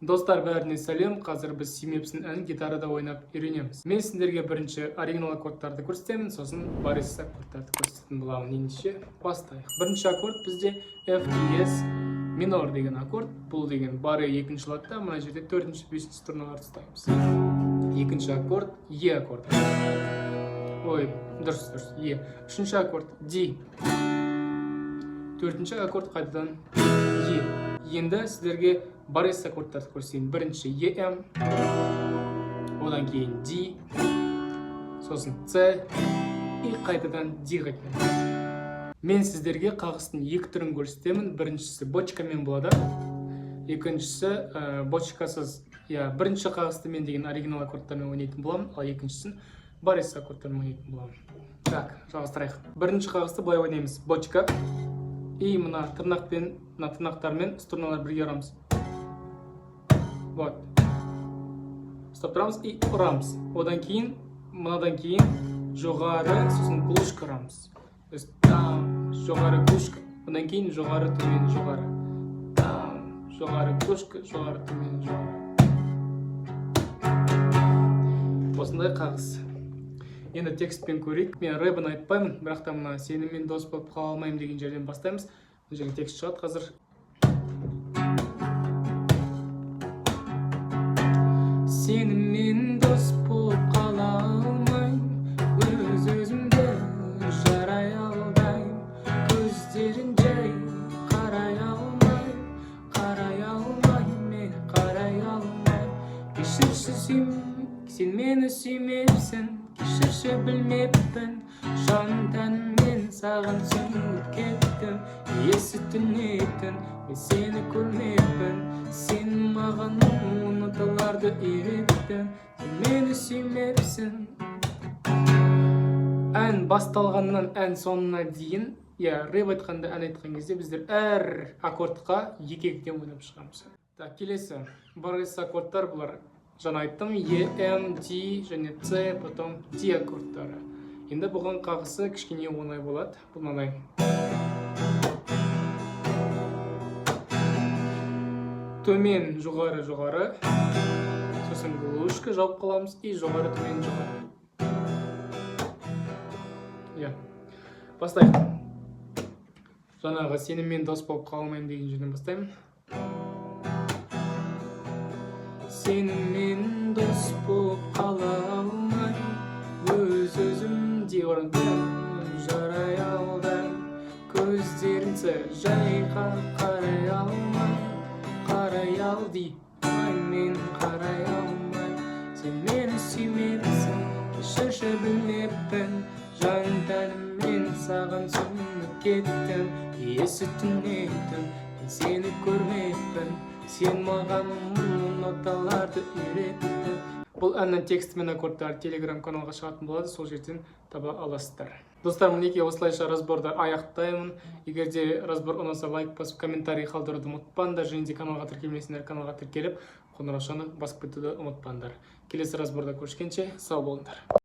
Достар, бәріне сәлем. Қазір біз Семепсің әнін гитарада ойнап үйренеміз. Мен сіздерге бірінші оригинал аккордтарды көрсетемін, сосын барис аккордтарды көрсететін боламын. Ендеше бастайық. Бірінші аккорд бізде F диез минор деген аккорд. Бұл деген бары екінші латта, мына жерде төртінші, бесінші струналарды ұстаймыз. Екінші аккорд E аккорд. Ой, дұрыс, E. Үшінші аккорд D. Төртінші аккорд қайтадан E. Енді сіздерге барис аккордтарды көрсетейін. Бірінші EM, одан кейін D, сосын C, и қайтадан D-ға келеміз. Мен сіздерге қағыстың екі түрін көрсетемін. Біріншісі бочкамен болады, екіншісі бочкасыз. Бірінші қағысты мен деген оригинал аккордтармен ойнайтын боламын, ал екіншісін барис аккордтармен ойнайтын боламын. Так, жалғастырайық. Бірінші қағысты былай ойнаймыз. Бочка. И мына тырнақтармен струналар бірге ұрамыз. Вот. Стоп тұрамыз и ұрамыз. Одан кейін, мынадан кейін жоғары, сосын глушка ұрамыз. Там, жоғары глушка. Одан кейін жоғары, төмен, жоғары. Там, жоғары глушка, жоғары, төмен, жоғары. Осындай қағыс. Енді текстпен көрейік. Мен рэбін айтпаймын, бірақ та мына сенімен дос болып қала алмаймын деген жерден бастаймыз. Бұл жерге текст шығады қазір. Сенімен дос болып қала алмаймын, өз-өзімді жарай алдаймын. Көздерін жай қарай алмаймын, мен қарай алмаймын. Кешірші сүймеймін, сен мені сүймепсің. Кешірші білмеппін, жан тәніммен саған сүйіп кеттім. Есі түнетін, мен сені көрмеппін. Сен маған ұнатыларды үйреттің, сен мені сүймепсің. Ән басталғаннан ән соңына дейін, рэп айтқанда, ән айтқан кезде біздер әр аккордқа екі-екіден ойнап шығамыз. Так, келесі барис аккордтар бұлар. Жаңа айттым, E, M, D және C, потом D аккордтары. Енді бұған қағысы кішкене оңай болады. Бұл мынандай. Төмен, жоғары, жоғары. Сосын глушка жауып қаламыз и жоғары, төмен, жоғары. Бастайық. Жаңағы сенімен дос болып қала алмаймын деген жерден бастаймын. Сенімен дос болып қала алмаймын, өз-өзім де жарай алдаймын. Көздерінсі жайға қарай алмаймын, қарай алды, мен қарай алмаймын. Сен мені сүймепсің, кешірші білмеппін, жан тәніммен саған сүйіп кеттім. Есі түнетін, мен сені көрмеппін. Сен маған ноталарды үйреттің. Бұл әннің тексті мен аккордтары телеграм каналға шығатын болады, сол жерден таба аласыздар. Достар, мінекей осылайша разборды аяқтаймын. Егер де разбор ұнаса, лайк басып, комментарий қалдыруды ұмытпаңдар, және де каналға тіркелмесеңдер, каналға тіркеліп, қоңыраушаны басып кетуді ұмытпаңдар. Келесі разборда көрішкенше сау болыңдар.